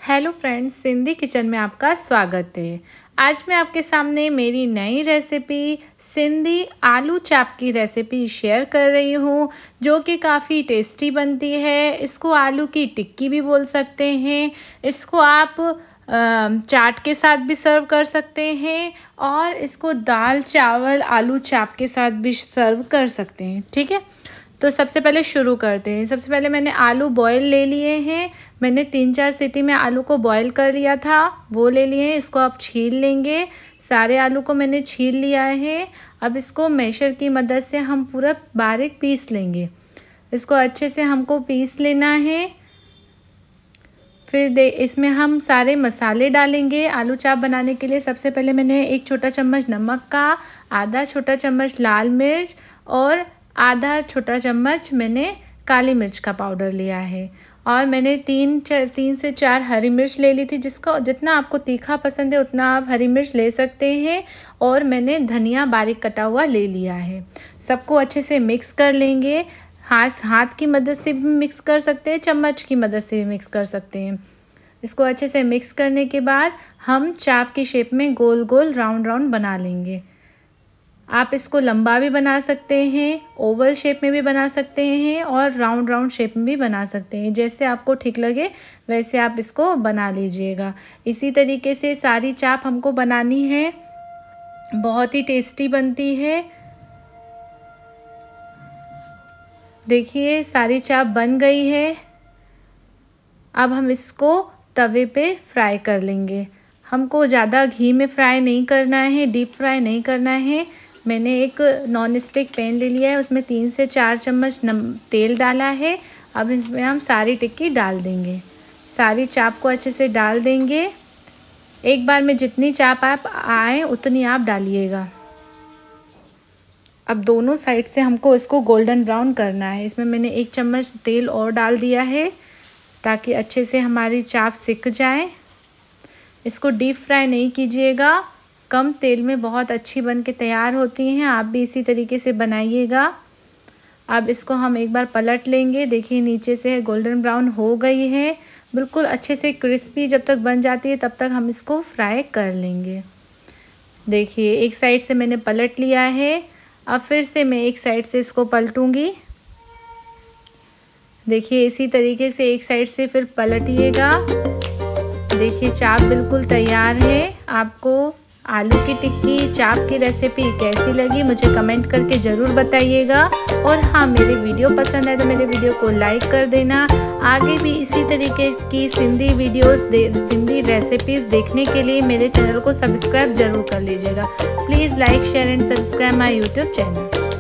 Hello friends, Sindhi kitchen में आपका स्वागत है। आज मैं आपके सामने मेरी नई रेसिपी सिंधी आलू चाप की रेसिपी शेयर कर रही हूँ, जो कि काफ़ी टेस्टी बनती है। इसको आलू की टिक्की भी बोल सकते हैं। इसको आप चाट के साथ भी सर्व कर सकते हैं और इसको दाल चावल आलू चाप के साथ भी सर्व कर सकते हैं। ठीक है, तो सबसे पहले शुरू करते हैं। सबसे पहले मैंने आलू बॉयल ले लिए हैं। मैंने 3-4 सीटी में आलू को बॉयल कर लिया था, वो ले लिए हैं। इसको आप छील लेंगे। सारे आलू को मैंने छील लिया है। अब इसको मैशर की मदद से हम पूरा बारीक पीस लेंगे। इसको अच्छे से हमको पीस लेना है। फिर इसमें हम सारे मसाले डालेंगे आलू चाप बनाने के लिए। सबसे पहले मैंने 1 छोटा चम्मच नमक का, आधा छोटा चम्मच लाल मिर्च और आधा छोटा चम्मच मैंने काली मिर्च का पाउडर लिया है। और मैंने 3 से 4 हरी मिर्च ले ली थी। जितना आपको तीखा पसंद है उतना आप हरी मिर्च ले सकते हैं। और मैंने धनिया बारीक कटा हुआ ले लिया है। सबको अच्छे से मिक्स कर लेंगे। हाथ की मदद से भी मिक्स कर सकते हैं, चम्मच की मदद से भी मिक्स कर सकते हैं। इसको अच्छे से मिक्स करने के बाद हम चाप की शेप में गोल गोल राउंड राउंड बना लेंगे। आप इसको लंबा भी बना सकते हैं, ओवल शेप में भी बना सकते हैं और राउंड राउंड शेप में भी बना सकते हैं। जैसे आपको ठीक लगे वैसे आप इसको बना लीजिएगा। इसी तरीके से सारी चाप हमको बनानी है। बहुत ही टेस्टी बनती है। देखिए सारी चाप बन गई है। अब हम इसको तवे पे फ्राई कर लेंगे। हमको ज़्यादा घी में फ्राई नहीं करना है, डीप फ्राई नहीं करना है। मैंने एक नॉन स्टिक पैन ले लिया है, उसमें 3 से 4 चम्मच तेल डाला है। अब इसमें हम सारी टिक्की डाल देंगे। सारी चाप को अच्छे से डाल देंगे। एक बार में जितनी चाप आप आए उतनी आप डालिएगा। अब दोनों साइड से हमको इसको गोल्डन ब्राउन करना है। इसमें मैंने 1 चम्मच तेल और डाल दिया है ताकि अच्छे से हमारी चाप सिक जाए। इसको डीप फ्राई नहीं कीजिएगा, कम तेल में बहुत अच्छी बन के तैयार होती हैं। आप भी इसी तरीके से बनाइएगा। अब इसको हम एक बार पलट लेंगे। देखिए नीचे से गोल्डन ब्राउन हो गई है, बिल्कुल अच्छे से क्रिस्पी जब तक बन जाती है तब तक हम इसको फ्राई कर लेंगे। देखिए एक साइड से मैंने पलट लिया है। अब फिर से मैं एक साइड से इसको पलटूंगी। देखिए इसी तरीके से एक साइड से फिर पलटिएगा। देखिए चाप बिल्कुल तैयार है। आपको आलू की टिक्की चाप की रेसिपी कैसी लगी मुझे कमेंट करके ज़रूर बताइएगा। और हाँ, मेरे वीडियो पसंद है तो मेरे वीडियो को लाइक कर देना। आगे भी इसी तरीके की सिंधी रेसिपीज़ देखने के लिए मेरे चैनल को सब्सक्राइब ज़रूर कर लीजिएगा। Please like share and subscribe my YouTube channel.